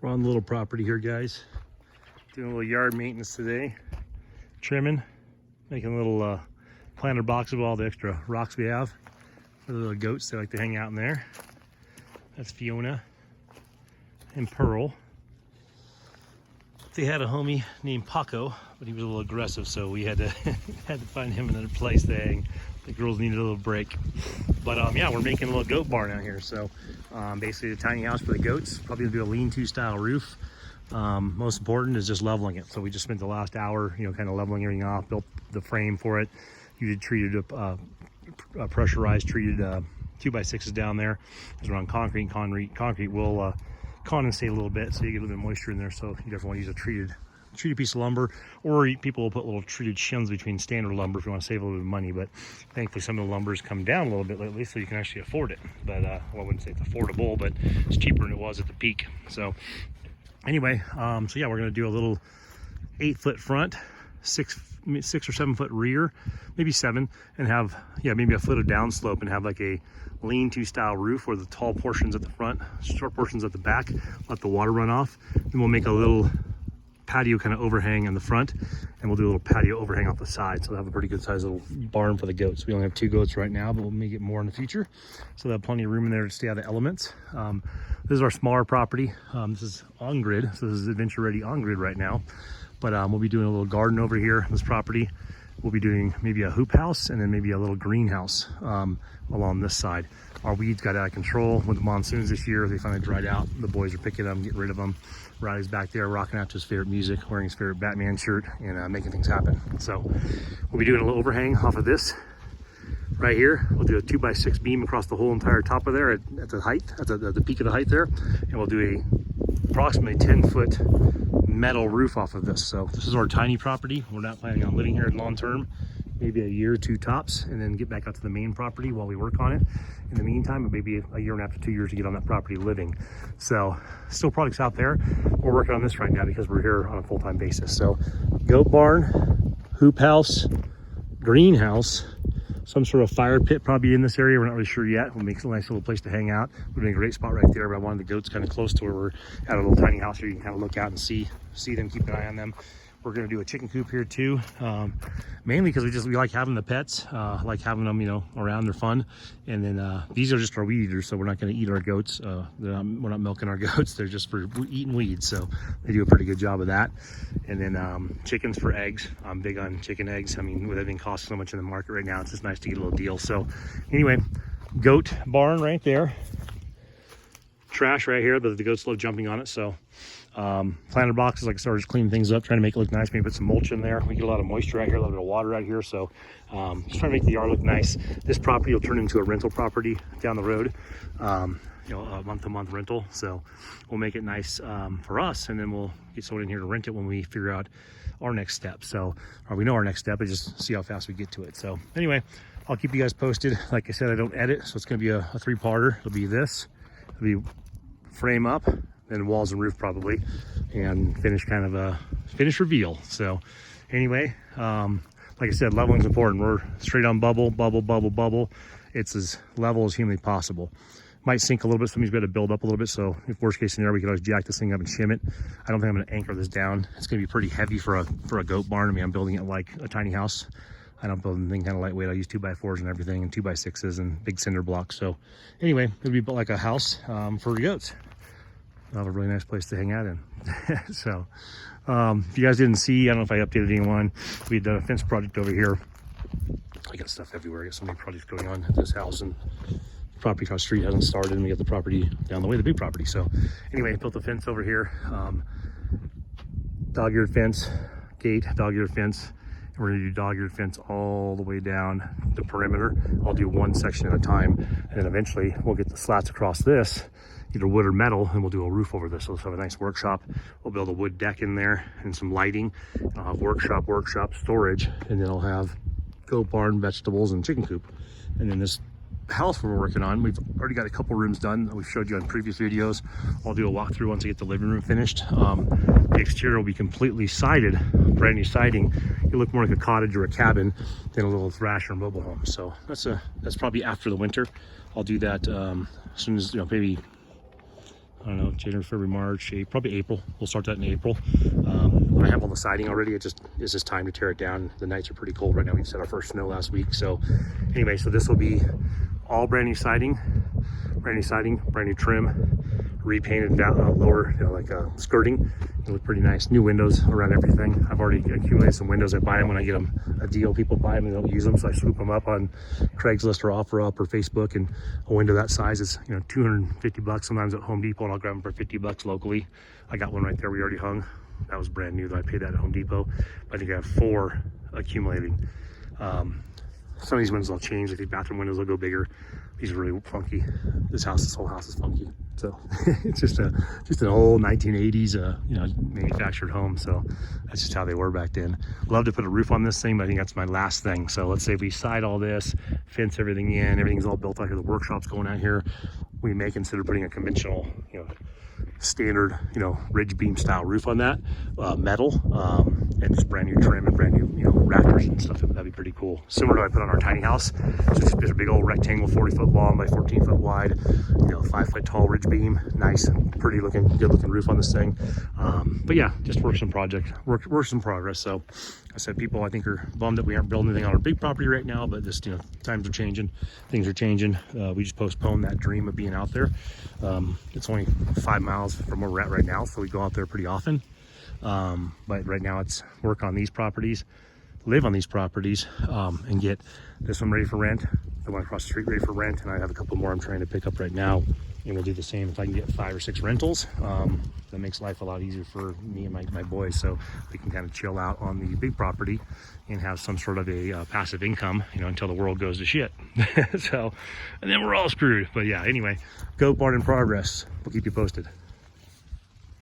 We're on the little property here, guys. Doing a little yard maintenance today. Trimming, making a little planter box with all the extra rocks we have. For the little goats, they like to hang out in there. That's Fiona and Pearl. They had a homie named Paco, but he was a little aggressive, so we had to had to find him another place to hang. The girls needed a little break. But yeah, we're making a little goat barn out here. So basically a tiny house for the goats. Probably gonna do a lean-to style roof. Most important is just leveling it. So we just spent the last hour, kind of leveling everything off, built the frame for it. You did treated pressurized treated 2x6s down there. Because we're on concrete. Concrete will condensate a little bit, so you get a little bit of moisture in there. So you definitely want to use a treated piece of lumber, or people will put little treated shims between standard lumber if you want to save a little bit of money. But thankfully some of the lumber's come down a little bit lately, so you can actually afford it. But well, I wouldn't say it's affordable, but it's cheaper than it was at the peak. So anyway, so yeah, we're going to do a little 8-foot front, 6 or 7 foot rear, maybe 7, and have maybe a foot of downslope, and have like a lean-to style roof where the tall portions at the front, short portions at the back, let the water run off. Then we'll make a little patio kind of overhang in the front, and we'll do a little patio overhang off the side. So we'll have a pretty good sized little barn for the goats. We only have 2 goats right now, but we'll make it more in the future. So we'll have plenty of room in there to stay out of the elements. This is our smaller property. This is on grid, so this is adventure ready on grid right now. But we'll be doing a little garden over here on this property. We'll be doing maybe a hoop house and then maybe a little greenhouse along this side. Our weeds got out of control with the monsoons this year. They finally dried out. The boys are picking them, getting rid of them. Riley's back there rocking out to his favorite music, wearing his favorite Batman shirt, and making things happen. So we'll be doing a little overhang off of this right here. We'll do a 2x6 beam across the whole entire top of there at the height, at the peak of the height there. And we'll do a approximately 10-foot metal roof off of this. So this is our tiny property. We're not planning on living here long term, maybe a year or 2 tops, and then get back out to the main property while we work on it. In the meantime, maybe a year and a half to 2 years to get on that property living. So still projects out there. We're working on this right now because we're here on a full-time basis. So goat barn, hoop house, greenhouse, some sort of fire pit probably in this area. We're not really sure yet. We'll make a nice little place to hang out. We're in a great spot right there, but I wanted the goats kind of close to where we're at, a little tiny house here. You can kind of look out and see them, keep an eye on them. We're going to do a chicken coop here too, mainly because we like having the pets, like having them, around. They're fun. And then these are just our weed eaters, so we're not going to eat our goats. We're not milking our goats. They're just for eating weeds, so they do a pretty good job of that. And then chickens for eggs. I'm big on chicken eggs. I mean, with everything costing so much in the market right now, it's just nice to get a little deal. So anyway, goat barn right there. Trash right here, but the goats love jumping on it. So planter boxes, like I started just cleaning things up, trying to make it look nice. Maybe put some mulch in there. We get a lot of moisture out here, a little bit of water out here. So just trying to make the yard look nice. This property will turn into a rental property down the road, a month-to-month rental. So we'll make it nice for us, and then we'll get someone in here to rent it when we figure out our next step. So, or we know our next step, but just see how fast we get to it. So anyway, I'll keep you guys posted. Like I said, I don't edit, so it's going to be a 3-parter. It'll be this. It'll be frame up, then walls and roof probably, and finish kind of a finish reveal. So anyway, like I said, leveling is important. We're straight on bubble. It's as level as humanly possible. Might sink a little bit, so got to build up a little bit. So if worst case scenario, we can always jack this thing up and shim it. I don't think I'm going to anchor this down. It's going to be pretty heavy for a goat barn. I mean, I'm building it like a tiny house. I don't build anything kind of lightweight. I use 2x4s and everything, and 2x6s and big cinder blocks. So anyway, it'll be built like a house for the goats. I'll have a really nice place to hang out in. So if you guys didn't see, I don't know if I updated anyone, we did a fence project over here. I got stuff everywhere. I got so many projects going on at this house, and the property across the street hasn't started, and we got the property down the way, the big property. So anyway, built a fence over here, dog-eared fence, gate, dog-eared fence. And we're gonna do dog-eared fence all the way down the perimeter. I'll do one section at a time, and then eventually we'll get the slats across this, either wood or metal, and we'll do a roof over this. So let's have a nice workshop. We'll build a wood deck in there and some lighting. And I'll have workshop storage, and then I'll have goat barn, vegetables, and chicken coop. And then this house we're working on, we've already got a couple rooms done that we've showed you on previous videos. I'll do a walkthrough once I get the living room finished. The exterior will be completely sided, brand new siding. It'll look more like a cottage or a cabin than a little thrasher mobile home. So that's probably after the winter. I'll do that as soon as, maybe I don't know, January, February, March, probably April. We'll start that in April. I have all the siding already. It's just time to tear it down. The nights are pretty cold right now. We just had our first snow last week. So anyway, so this will be all brand new siding, brand new trim, repainted down lower, like skirting. It'll look pretty nice. New windows around everything. I've already accumulated some windows. I buy them when I get them a deal. People buy them and don't use them, so I swoop them up on Craigslist or OfferUp or Facebook. And a window that size is, you know, $250 sometimes at Home Depot, and I'll grab them for $50 locally. I got one right there we already hung. That was brand new, though. I paid that at Home Depot. I think I have 4 accumulating. Some of these windows will change. Like these bathroom windows will go bigger. These are really funky. This whole house is funky. So it's just an old 1980s, you know, manufactured home. So that's just how they were back then. Love to put a roof on this thing, but I think that's my last thing. So let's say we side all this, fence everything in, everything's all built out here. The workshop's going out here. We may consider putting a conventional, you know, standard, you know, ridge beam style roof on that, metal, and just brand new trim and brand new, you know, rafters and stuff. That'd be pretty cool. Similar to what I put on our tiny house. So it's a big old rectangle, 40-foot long by 14-foot wide, you know, 5-foot tall ridge beam. Nice, pretty looking, good looking roof on this thing. But yeah, just works in progress. So I said, people I think are bummed that we aren't building anything on our big property right now, but just, you know, times are changing, things are changing. We just postponed that dream of being out there. It's only 5 miles from where we're at right now, so we go out there pretty often. But right now it's work on these properties, live on these properties, and get this one ready for rent, the one across the street ready for rent, and I have a couple more I'm trying to pick up right now. And we'll do the same if I can get 5 or 6 rentals. That makes life a lot easier for me and my boys, so we can kind of chill out on the big property and have some sort of a passive income, you know, until the world goes to shit. So, and then we're all screwed. But yeah, anyway, goat barn in progress. We'll keep you posted.